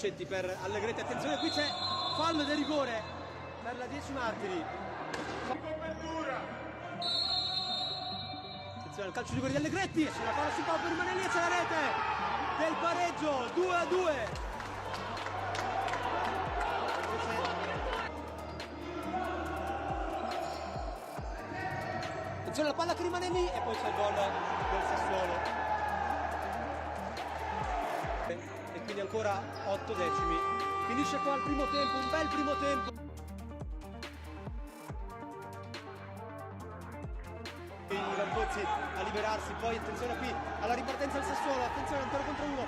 Dolcetti per Allegretti, attenzione, qui c'è fallo del rigore per la 10 Martiri. Attenzione al calcio di rigore di Allegretti, sulla palla sul campo, rimane lì e c'è la rete del pareggio, 2-2. Attenzione la palla che rimane lì e poi c'è il gol del Sassuolo. E quindi ancora 8 decimi. Finisce qua il primo tempo, un bel primo tempo. Ivan Pozzi a liberarsi, poi attenzione qui alla ripartenza del Sassuolo, attenzione ancora contro uno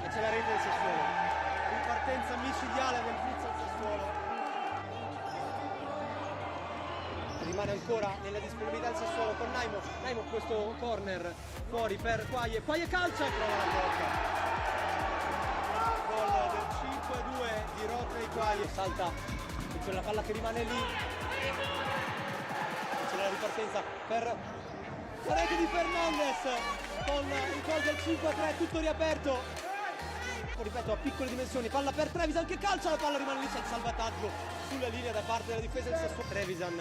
e c'è la rete del Sassuolo. Ripartenza micidiale del Blitz al Sassuolo. Rimane ancora nella disponibilità del Sassuolo con Naimo questo corner fuori per Quaie calcia e trova la blocca. Gol del 5-2 di Rocca e Quaie, salta, c'è la palla che rimane lì, c'è la ripartenza per la rete di Fernandez con il gol del 5-3, tutto riaperto, ripeto a piccole dimensioni, palla per Trevisan che calcia, la palla rimane lì, c'è il salvataggio sulla linea da parte della difesa del Sassuolo. Trevisan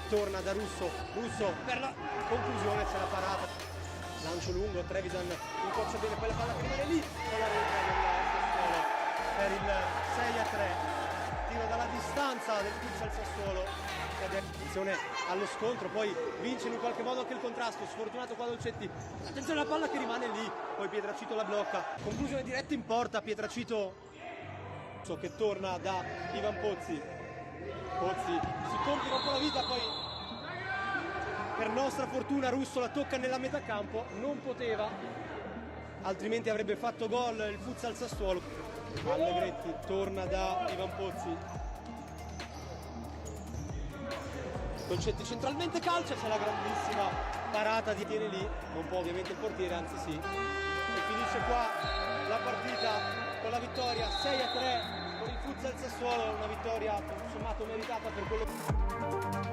torna da Russo per la conclusione, c'è la parata, lancio lungo, Trevisan incrocia bene, poi la palla che rimane lì con la rete del Sassuolo per il 6-3, tiro dalla distanza del Blitz al Sassuolo, attenzione allo scontro, poi vince in qualche modo anche il contrasto, sfortunato qua Dolcetti, attenzione alla palla che rimane lì, poi Pietracito la blocca, conclusione diretta in porta, Pietracito che torna da Ivan Pozzi si complica un po' la vita, poi per nostra fortuna Russo la tocca nella metà campo, non poteva, altrimenti avrebbe fatto gol il Futsal Sassuolo. Allegretti torna da Ivan Pozzi, Dolcetti centralmente calcia, c'è la grandissima parata di tiene lì, non può ovviamente il portiere, anzi sì, e finisce qua la partita con la vittoria 6-3 con il Futsal Sassuolo, una vittoria tutto sommato meritata per quello